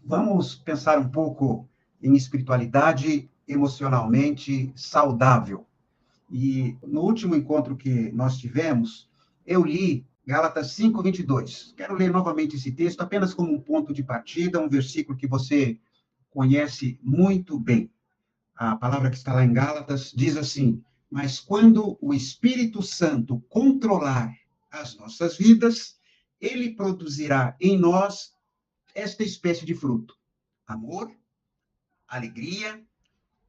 Vamos pensar um pouco em espiritualidade emocionalmente saudável. E no último encontro que nós tivemos, eu li Gálatas 5:22. Quero ler novamente esse texto apenas como um ponto de partida, um versículo que você conhece muito bem. A palavra que está lá em Gálatas diz assim: mas quando o Espírito Santo controlar as nossas vidas, ele produzirá em nós esta espécie de fruto: amor, alegria,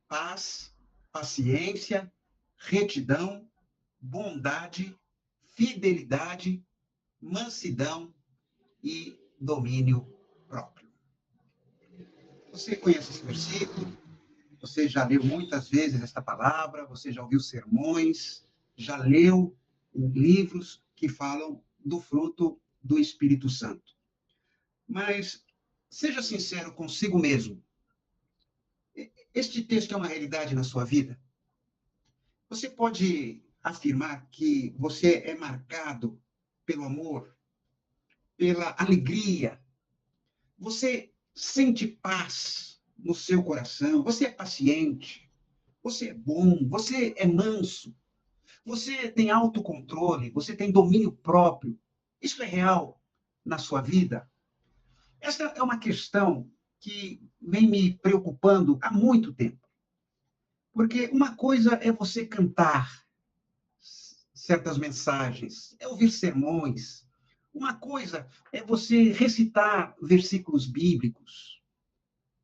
paz, paciência, retidão, bondade, fidelidade, mansidão e domínio próprio. Você conhece esse versículo? Você já leu muitas vezes esta palavra? Você já ouviu sermões? Já leu livros que falam do fruto do Espírito Santo? Mas seja sincero consigo mesmo. Este texto é uma realidade na sua vida? Você pode afirmar que você é marcado pelo amor, pela alegria? Você sente paz no seu coração? Você é paciente? Você é bom? Você é manso? Você tem autocontrole? Você tem domínio próprio? Isso é real na sua vida? Essa é uma questão que vem me preocupando há muito tempo. Porque uma coisa é você cantar certas mensagens, é ouvir sermões. Uma coisa é você recitar versículos bíblicos.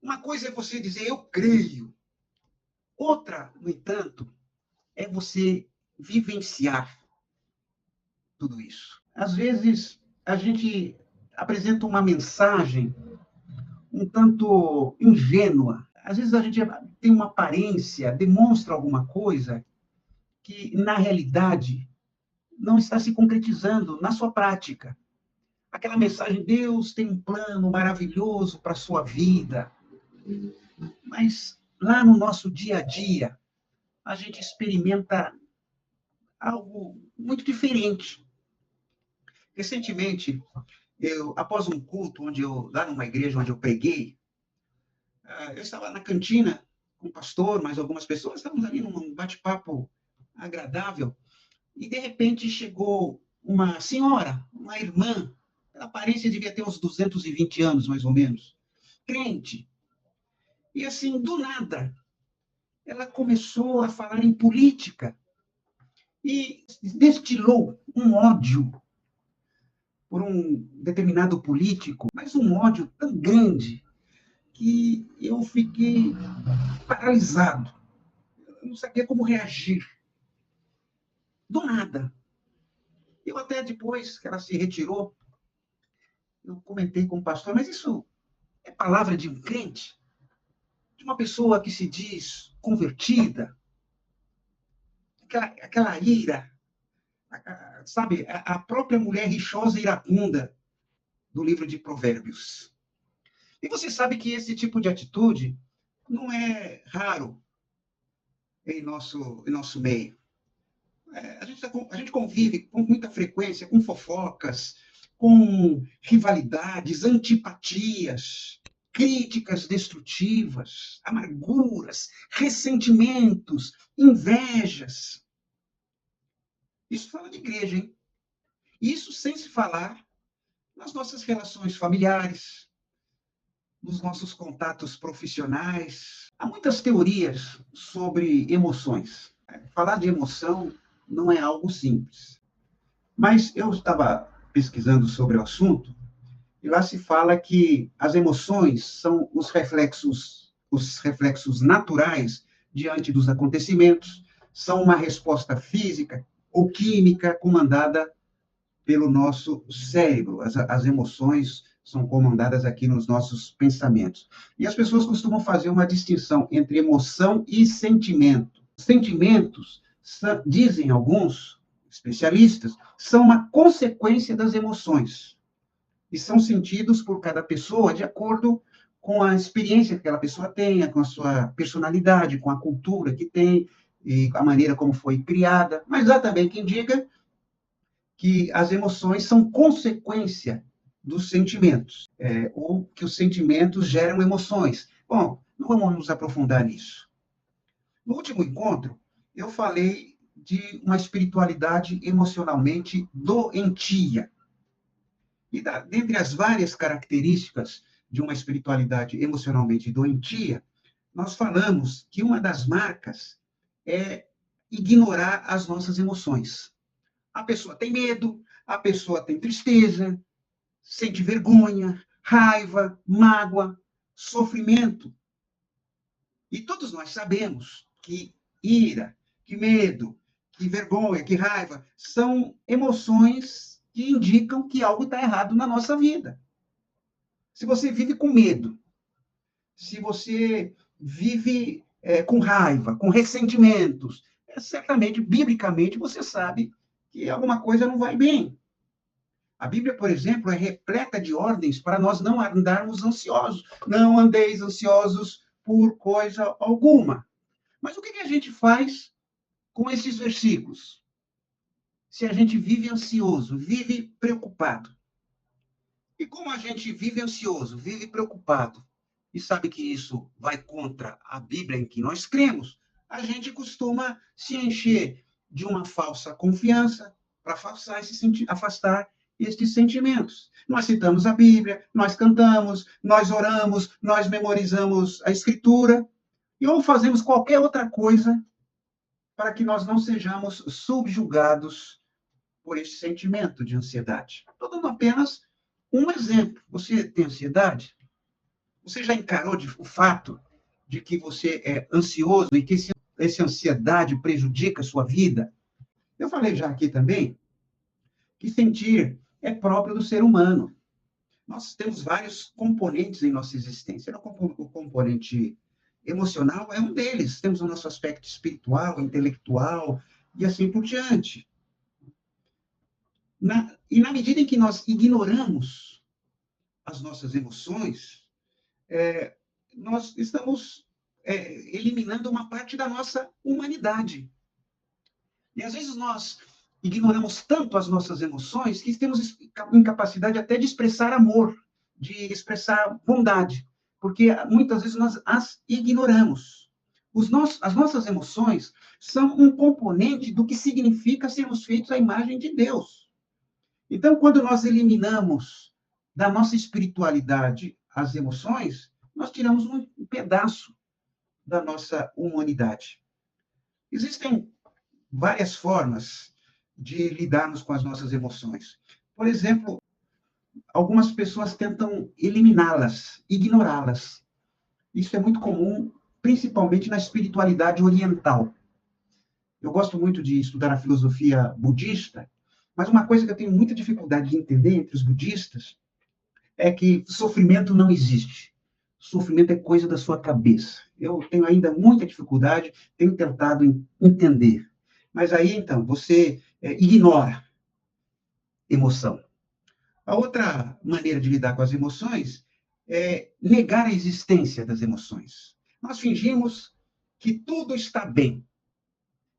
Uma coisa é você dizer, eu creio. Outra, no entanto, é você vivenciar tudo isso. Às vezes, a gente apresenta uma mensagem um tanto ingênua. Às vezes, a gente tem uma aparência, demonstra alguma coisa que, na realidade, não está se concretizando na sua prática. Aquela mensagem, Deus tem um plano maravilhoso para a sua vida, mas lá no nosso dia a dia, a gente experimenta algo muito diferente. Recentemente, após um culto lá numa igreja onde eu preguei, eu estava na cantina com o pastor, mais algumas pessoas, estávamos ali num bate-papo agradável, e de repente chegou uma senhora, uma irmã, a aparência devia ter uns 220 anos, mais ou menos, crente. E assim, do nada, ela começou a falar em política e destilou um ódio por um determinado político, mas um ódio tão grande que eu fiquei paralisado. Eu não sabia como reagir. Do nada. Eu até depois que ela se retirou, eu comentei com o pastor, mas isso é palavra de um crente? De uma pessoa que se diz convertida? Aquela ira, sabe? A própria mulher rixosa e iracunda do livro de Provérbios. E você sabe que esse tipo de atitude não é raro em nosso meio. A gente convive com muita frequência com fofocas, com rivalidades, antipatias, críticas destrutivas, amarguras, ressentimentos, invejas. Isso fala de igreja, hein? Isso sem se falar nas nossas relações familiares, nos nossos contatos profissionais. Há muitas teorias sobre emoções. Falar de emoção não é algo simples. Mas eu estava pesquisando sobre o assunto e lá se fala que as emoções são os reflexos naturais diante dos acontecimentos, são uma resposta física ou química comandada pelo nosso cérebro. As emoções são comandadas aqui nos nossos pensamentos. E as pessoas costumam fazer uma distinção entre emoção e sentimento. Sentimentos, dizem alguns especialistas, são uma consequência das emoções e são sentidos por cada pessoa de acordo com a experiência que aquela pessoa tenha, com a sua personalidade, com a cultura que tem e a maneira como foi criada. Mas há também quem diga que as emoções são consequência dos sentimentos, ou que os sentimentos geram emoções. Bom, não vamos nos aprofundar nisso. No último encontro, eu falei de uma espiritualidade emocionalmente doentia. E dentre as várias características de uma espiritualidade emocionalmente doentia, nós falamos que uma das marcas é ignorar as nossas emoções. A pessoa tem medo, a pessoa tem tristeza, sente vergonha, raiva, mágoa, sofrimento. E todos nós sabemos que ira, que medo, que vergonha, que raiva são emoções que indicam que algo está errado na nossa vida. Se você vive com medo, se você vive com raiva, com ressentimentos, certamente, biblicamente, você sabe que alguma coisa não vai bem. A Bíblia, por exemplo, é repleta de ordens para nós não andarmos ansiosos. Não andeis ansiosos por coisa alguma. Mas o que a gente faz com esses versículos? Se a gente vive ansioso, vive preocupado. E como a gente vive ansioso, vive preocupado, e sabe que isso vai contra a Bíblia em que nós cremos, a gente costuma se encher de uma falsa confiança para afastar estes sentimentos. Nós citamos a Bíblia, nós cantamos, nós oramos, nós memorizamos a Escritura, e ou fazemos qualquer outra coisa para que nós não sejamos subjugados por esse sentimento de ansiedade. Estou dando apenas um exemplo. Você tem ansiedade? Você já encarou o fato de que você é ansioso e que essa ansiedade prejudica a sua vida? Eu falei já aqui também que sentir é próprio do ser humano. Nós temos vários componentes em nossa existência. O componente emocional é um deles. Temos o nosso aspecto espiritual, intelectual e assim por diante. E na medida em que nós ignoramos as nossas emoções, nós estamos eliminando uma parte da nossa humanidade. E às vezes nós ignoramos tanto as nossas emoções que temos incapacidade até de expressar amor, de expressar bondade, porque muitas vezes nós as ignoramos. As nossas emoções são um componente do que significa sermos feitos à imagem de Deus. Então, quando nós eliminamos da nossa espiritualidade as emoções, nós tiramos um pedaço da nossa humanidade. Existem várias formas de lidarmos com as nossas emoções. Por exemplo, algumas pessoas tentam eliminá-las, ignorá-las. Isso é muito comum, principalmente na espiritualidade oriental. Eu gosto muito de estudar a filosofia budista, mas uma coisa que eu tenho muita dificuldade de entender entre os budistas é que sofrimento não existe. Sofrimento é coisa da sua cabeça. Eu tenho ainda muita dificuldade, tenho tentado entender. Mas aí, então, você ignora emoção. A outra maneira de lidar com as emoções é negar a existência das emoções. Nós fingimos que tudo está bem.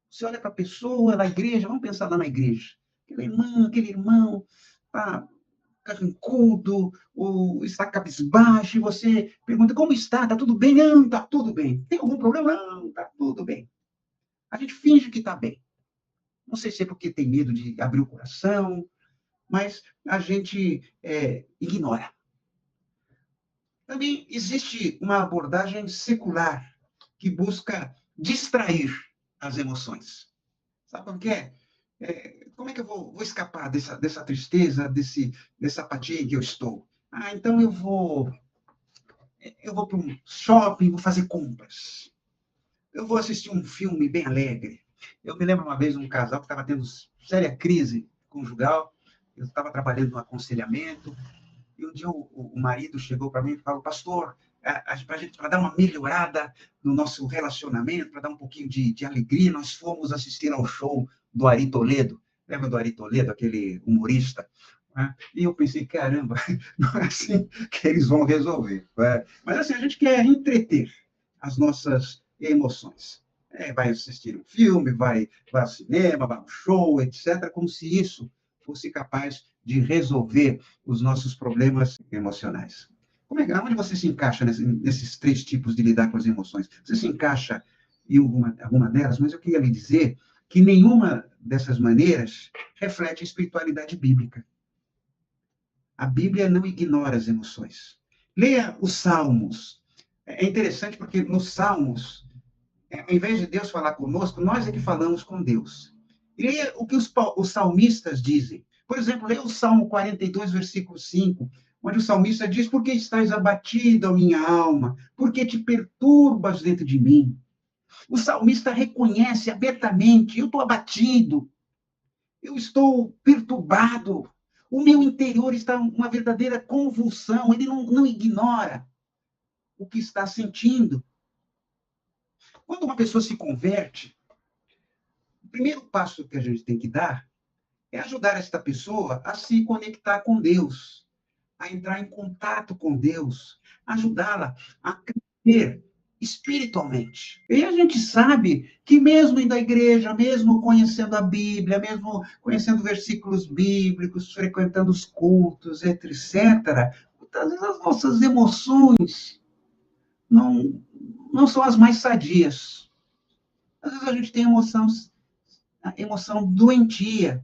Você olha para a pessoa na igreja, vamos pensar lá na igreja. Aquele irmão está carrancudo, ou está cabisbaixo, e você pergunta, como está? Está tudo bem? Não, está tudo bem. Tem algum problema? Não, está tudo bem. A gente finge que está bem. Não sei se é porque tem medo de abrir o coração, mas a gente ignora. Também existe uma abordagem secular que busca distrair as emoções. Sabe por quê? Como é que eu vou escapar dessa tristeza, dessa apatia em que eu estou? Então eu vou para um shopping, vou fazer compras. Eu vou assistir um filme bem alegre. Eu me lembro uma vez de um casal que estava tendo séria crise conjugal. Eu estava trabalhando no aconselhamento. E um dia o marido chegou para mim e falou, pastor, para dar uma melhorada no nosso relacionamento, para dar um pouquinho de alegria, nós fomos assistir ao show do Ari Toledo. Lembra do Ari Toledo, aquele humorista? E eu pensei, caramba, não é assim que eles vão resolver. Mas assim, a gente quer entreter as nossas emoções. Vai assistir um filme, vai ao cinema, vai ao show, etc., como se isso fosse capaz de resolver os nossos problemas emocionais. Onde você se encaixa nesses três tipos de lidar com as emoções? Você se encaixa em alguma delas, mas eu queria lhe dizer que nenhuma dessas maneiras reflete a espiritualidade bíblica. A Bíblia não ignora as emoções. Leia os Salmos. É interessante porque nos Salmos, ao invés de Deus falar conosco, nós é que falamos com Deus. E leia o que os salmistas dizem. Por exemplo, leia o Salmo 42, versículo 5, onde o salmista diz: por que estás abatido, a minha alma? Por que te perturbas dentro de mim? O salmista reconhece abertamente: eu estou abatido, eu estou perturbado, o meu interior está uma verdadeira convulsão, ele não ignora o que está sentindo. Quando uma pessoa se converte, o primeiro passo que a gente tem que dar é ajudar esta pessoa a se conectar com Deus, a entrar em contato com Deus, ajudá-la a crescer espiritualmente. E a gente sabe que mesmo indo à igreja, mesmo conhecendo a Bíblia, mesmo conhecendo versículos bíblicos, frequentando os cultos, etc., muitas vezes as nossas emoções não são as mais sadias. Às vezes a gente tem emoção doentia.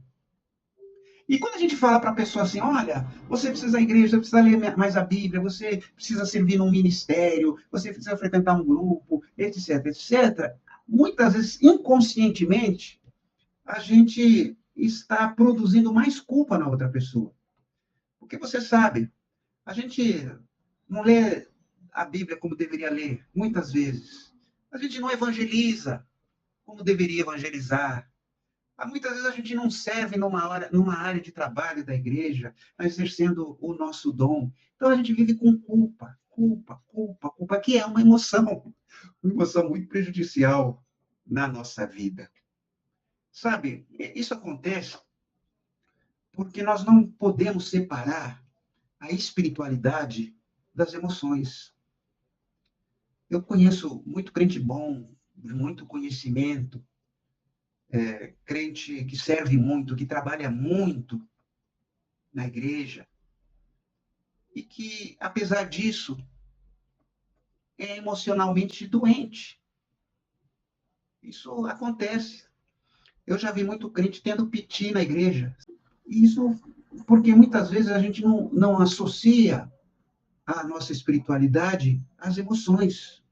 E quando a gente fala para a pessoa assim: olha, você precisa da igreja, você precisa ler mais a Bíblia, você precisa servir num ministério, você precisa frequentar um grupo, etc., etc., muitas vezes, inconscientemente, a gente está produzindo mais culpa na outra pessoa. Porque você sabe, a gente não lê a Bíblia como deveria ler, muitas vezes. A gente não evangeliza como deveria evangelizar. Muitas vezes a gente não serve numa área de trabalho da igreja, exercendo o nosso dom. Então a gente vive com culpa, que é uma emoção muito prejudicial na nossa vida. Sabe, isso acontece porque nós não podemos separar a espiritualidade das emoções. Eu conheço muito crente bom, muito conhecimento, crente que serve muito, que trabalha muito na igreja, e que, apesar disso, é emocionalmente doente. Isso acontece. Eu já vi muito crente tendo piti na igreja. Isso porque muitas vezes a gente não associa a nossa espiritualidade às emoções.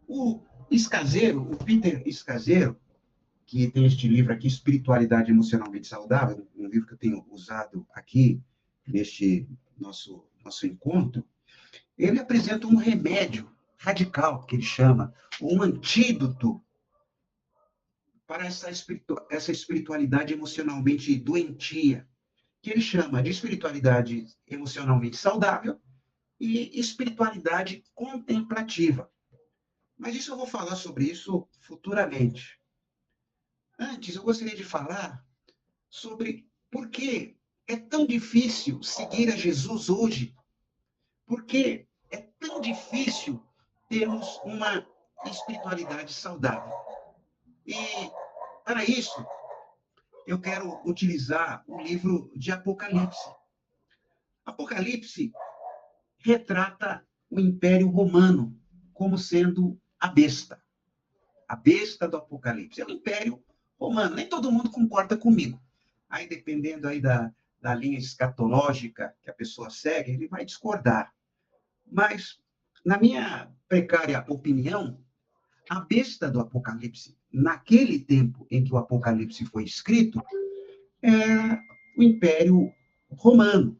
O Escaseiro, o Peter Escaseiro, que tem este livro aqui, Espiritualidade Emocionalmente Saudável, um livro que eu tenho usado aqui neste nosso encontro, ele apresenta um remédio radical, que ele chama, um antídoto para essa espiritualidade emocionalmente doentia, que ele chama de espiritualidade emocionalmente saudável e espiritualidade contemplativa. Mas isso eu vou falar sobre isso futuramente. Antes, eu gostaria de falar sobre por que é tão difícil seguir a Jesus hoje. Por que é tão difícil termos uma espiritualidade saudável. E, para isso, eu quero utilizar o livro de Apocalipse. Apocalipse retrata o Império Romano como sendo a besta do Apocalipse. É o Império Romano. Nem todo mundo concorda comigo. Aí, dependendo aí da linha escatológica que a pessoa segue, ele vai discordar. Mas, na minha precária opinião, a besta do Apocalipse, naquele tempo em que o Apocalipse foi escrito, é o Império Romano.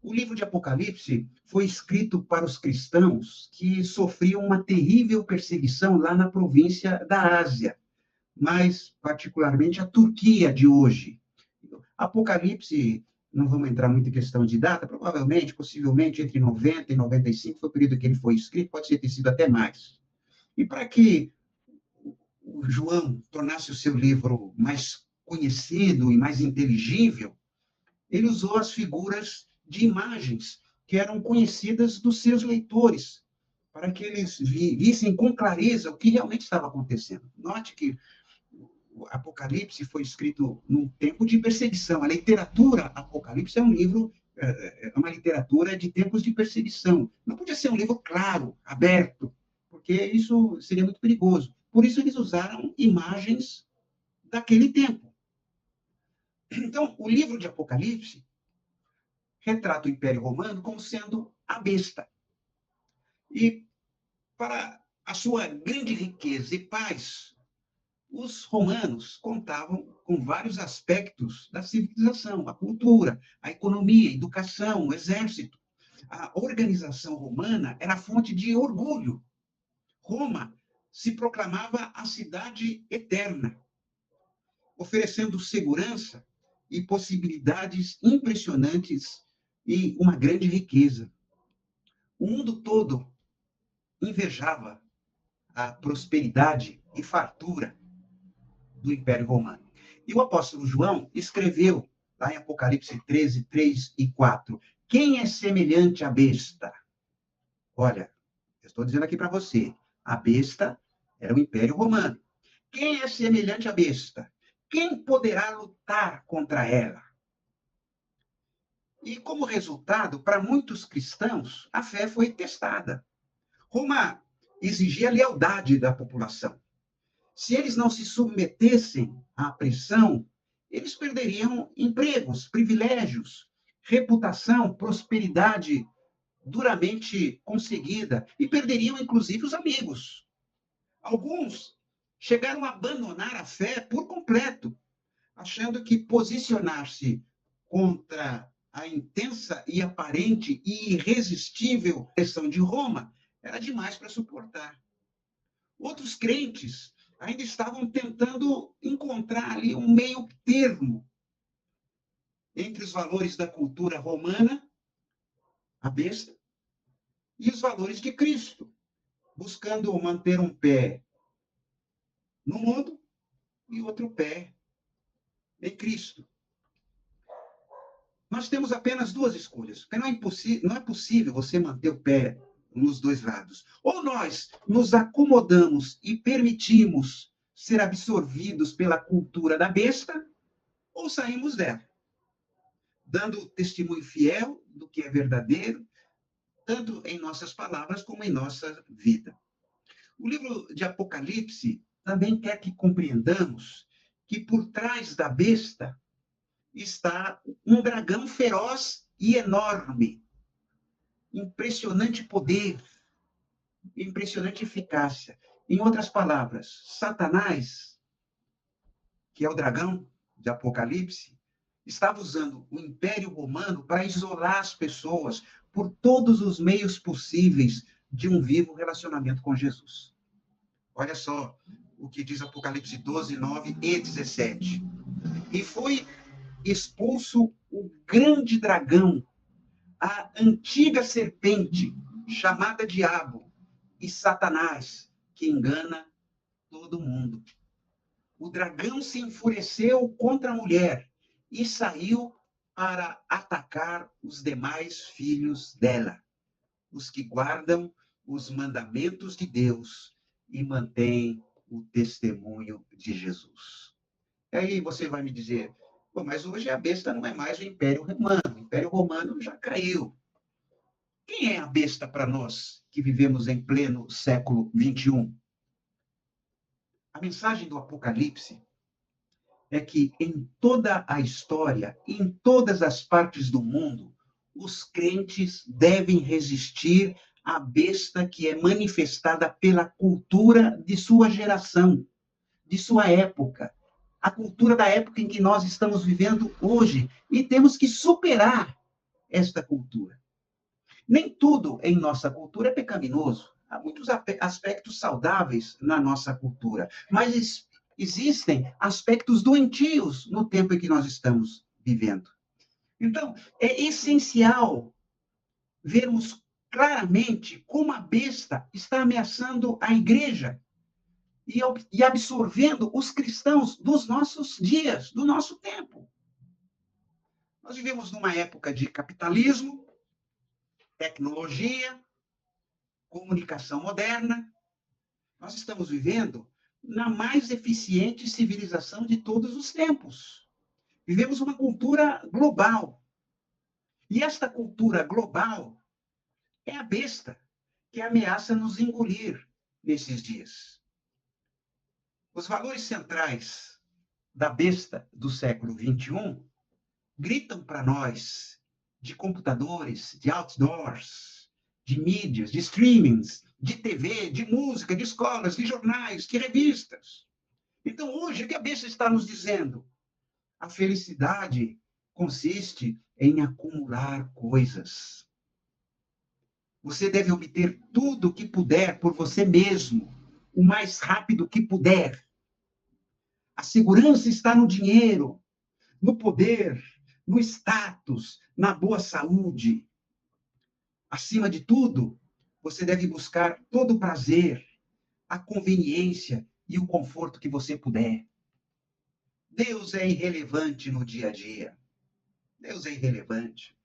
O livro de Apocalipse foi escrito para os cristãos que sofriam uma terrível perseguição lá na província da Ásia, mais particularmente a Turquia de hoje. Apocalipse, não vamos entrar muito em questão de data, provavelmente, possivelmente, entre 90 e 95 foi o período que ele foi escrito, pode ter sido até mais. E para que o João tornasse o seu livro mais conhecido e mais inteligível, ele usou as figuras de imagens que eram conhecidas dos seus leitores, para que eles vissem com clareza o que realmente estava acontecendo. Note que o Apocalipse foi escrito num tempo de perseguição. A literatura Apocalipse é um livro, é uma literatura de tempos de perseguição. Não podia ser um livro claro, aberto, porque isso seria muito perigoso. Por isso eles usaram imagens daquele tempo. Então, o livro de Apocalipse retrata o Império Romano como sendo a besta. E, para a sua grande riqueza e paz, os romanos contavam com vários aspectos da civilização, a cultura, a economia, a educação, o exército. A organização romana era fonte de orgulho. Roma se proclamava a cidade eterna, oferecendo segurança e possibilidades impressionantes e uma grande riqueza. O mundo todo invejava a prosperidade e fartura do Império Romano. E o apóstolo João escreveu, lá em Apocalipse 13, 3 e 4, quem é semelhante à besta? Olha, eu estou dizendo aqui para você, a besta era o Império Romano. Quem é semelhante à besta? Quem poderá lutar contra ela? E como resultado, para muitos cristãos, a fé foi testada. Roma exigia a lealdade da população. Se eles não se submetessem à pressão, eles perderiam empregos, privilégios, reputação, prosperidade duramente conseguida e perderiam, inclusive, os amigos. Alguns chegaram a abandonar a fé por completo, achando que posicionar-se contra a intensa e aparente e irresistível pressão de Roma era demais para suportar. Outros crentes ainda estavam tentando encontrar ali um meio termo entre os valores da cultura romana, a besta, e os valores de Cristo, buscando manter um pé no mundo e outro pé em Cristo. Nós temos apenas duas escolhas, porque não é possível você manter o pé nos dois lados. Ou nós nos acomodamos e permitimos ser absorvidos pela cultura da besta, ou saímos dela, dando testemunho fiel do que é verdadeiro, tanto em nossas palavras como em nossa vida. O livro de Apocalipse também quer que compreendamos que por trás da besta está um dragão feroz e enorme, impressionante poder, impressionante eficácia. Em outras palavras, Satanás, que é o dragão de Apocalipse, estava usando o Império Romano para isolar as pessoas por todos os meios possíveis de um vivo relacionamento com Jesus. Olha só o que diz Apocalipse 12, 9 e 17. E foi expulso o grande dragão, a antiga serpente, chamada Diabo, e Satanás, que engana todo mundo. O dragão se enfureceu contra a mulher e saiu para atacar os demais filhos dela, os que guardam os mandamentos de Deus e mantêm o testemunho de Jesus. E aí você vai me dizer, pô, mas hoje a besta não é mais o Império Romano, o Império Romano já caiu. Quem é a besta para nós que vivemos em pleno século XXI? A mensagem do Apocalipse é que em toda a história, em todas as partes do mundo, os crentes devem resistir à besta que é manifestada pela cultura de sua geração, de sua época, a cultura da época em que nós estamos vivendo hoje, e temos que superar esta cultura. Nem tudo em nossa cultura é pecaminoso. Há muitos aspectos saudáveis na nossa cultura, mas existem aspectos doentios no tempo em que nós estamos vivendo. Então, é essencial vermos claramente como a besta está ameaçando a igreja e absorvendo os cristãos dos nossos dias, do nosso tempo. Nós vivemos numa época de capitalismo, tecnologia, comunicação moderna. Nós estamos vivendo na mais eficiente civilização de todos os tempos. Vivemos uma cultura global. E esta cultura global é a besta que ameaça nos engolir nesses dias. Os valores centrais da besta do século XXI gritam para nós de computadores, de outdoors, de mídias, de streamings, de TV, de música, de escolas, de jornais, de revistas. Então, hoje, o que a besta está nos dizendo? A felicidade consiste em acumular coisas. Você deve obter tudo o que puder por você mesmo, o mais rápido que puder. A segurança está no dinheiro, no poder, no status, na boa saúde. Acima de tudo, você deve buscar todo o prazer, a conveniência e o conforto que você puder. Deus é irrelevante no dia a dia. Deus é irrelevante.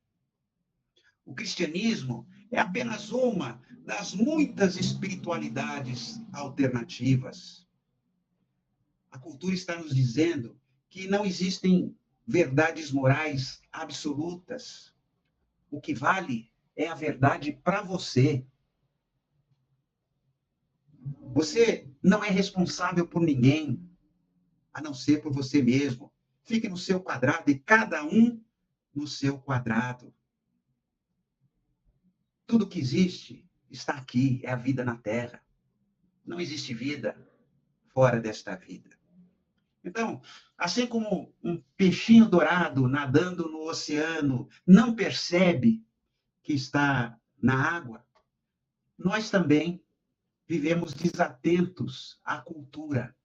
O cristianismo é apenas uma das muitas espiritualidades alternativas. A cultura está nos dizendo que não existem verdades morais absolutas. O que vale é a verdade para você. Você não é responsável por ninguém, a não ser por você mesmo. Fique no seu quadrado e cada um no seu quadrado. Tudo que existe está aqui, é a vida na Terra. Não existe vida fora desta vida. Então, assim como um peixinho dourado nadando no oceano não percebe que está na água, nós também vivemos desatentos à cultura,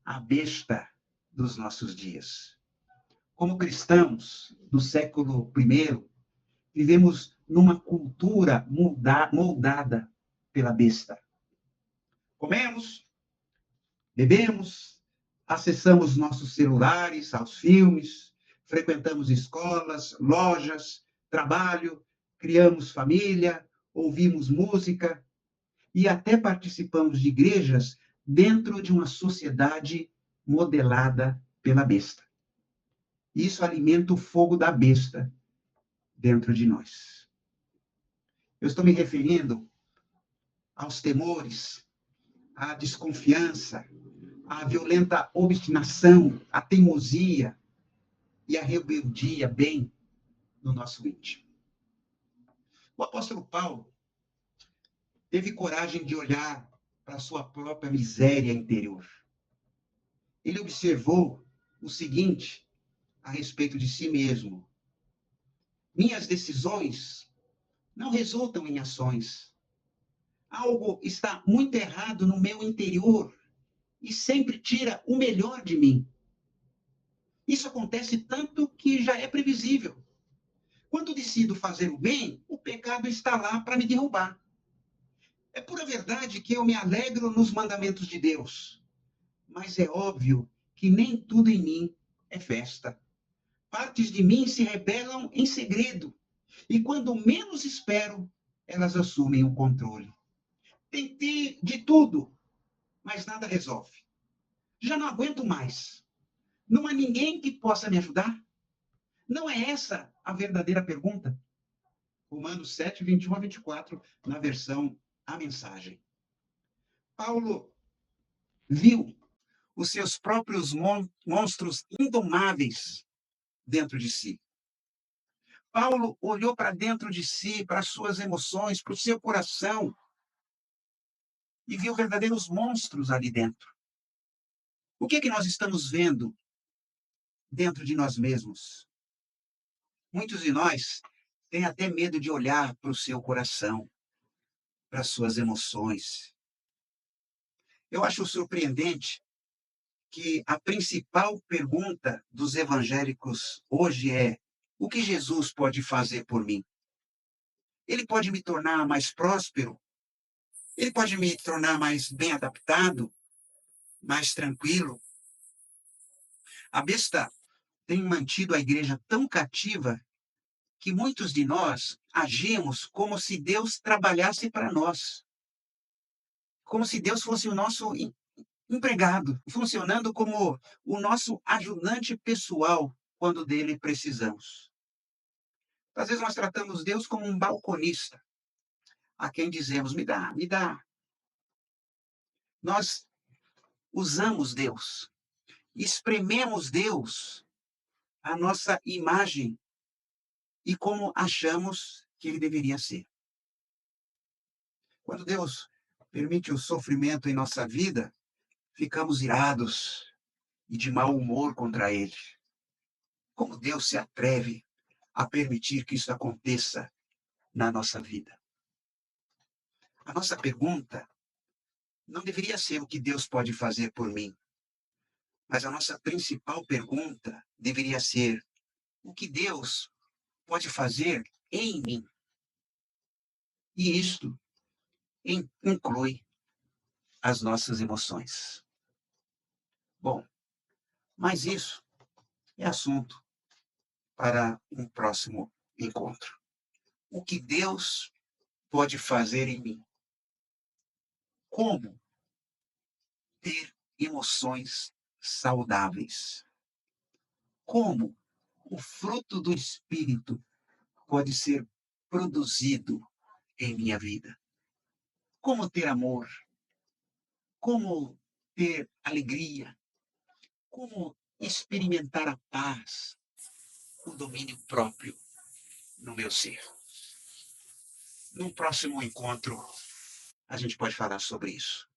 à besta dos nossos dias. Como cristãos do século I, vivemos numa cultura moldada pela besta. Comemos, bebemos, acessamos nossos celulares aos filmes, frequentamos escolas, lojas, trabalho, criamos família, ouvimos música e até participamos de igrejas dentro de uma sociedade modelada pela besta. Isso alimenta o fogo da besta dentro de nós. Eu estou me referindo aos temores, à desconfiança, à violenta obstinação, à teimosia e à rebeldia bem no nosso íntimo. O apóstolo Paulo teve coragem de olhar para a sua própria miséria interior. Ele observou o seguinte a respeito de si mesmo: minhas decisões não resultam em ações. Algo está muito errado no meu interior e sempre tira o melhor de mim. Isso acontece tanto que já é previsível. Quando decido fazer o bem, o pecado está lá para me derrubar. É pura verdade que eu me alegro nos mandamentos de Deus, mas é óbvio que nem tudo em mim é festa. Partes de mim se rebelam em segredo, e quando menos espero, elas assumem o controle. Tentei de tudo, mas nada resolve. Já não aguento mais. Não há ninguém que possa me ajudar? Não é essa a verdadeira pergunta? Romanos 7, 21 a 24, na versão A Mensagem. Paulo viu os seus próprios monstros indomáveis dentro de si. Paulo olhou para dentro de si, para as suas emoções, para o seu coração, e viu verdadeiros monstros ali dentro. O que é que nós estamos vendo dentro de nós mesmos? Muitos de nós têm até medo de olhar para o seu coração, para as suas emoções. Eu acho surpreendente que a principal pergunta dos evangélicos hoje é: o que Jesus pode fazer por mim? Ele pode me tornar mais próspero? Ele pode me tornar mais bem adaptado, mais tranquilo? A besta tem mantido a igreja tão cativa que muitos de nós agimos como se Deus trabalhasse para nós, como se Deus fosse o nosso empregado, funcionando como o nosso ajudante pessoal quando dele precisamos. Às vezes nós tratamos Deus como um balconista, a quem dizemos: me dá, me dá. Nós usamos Deus, esprememos Deus, a nossa imagem e como achamos que ele deveria ser. Quando Deus permite o sofrimento em nossa vida, ficamos irados e de mau humor contra ele. Como Deus se atreve a permitir que isso aconteça na nossa vida? A nossa pergunta não deveria ser o que Deus pode fazer por mim, mas a nossa principal pergunta deveria ser o que Deus pode fazer em mim. E isto inclui as nossas emoções. Bom, mas isso é assunto para um próximo encontro. O que Deus pode fazer em mim? Como ter emoções saudáveis? Como o fruto do Espírito pode ser produzido em minha vida? Como ter amor? Como ter alegria? Como experimentar a paz, o domínio próprio no meu ser? Num próximo encontro, a gente pode falar sobre isso.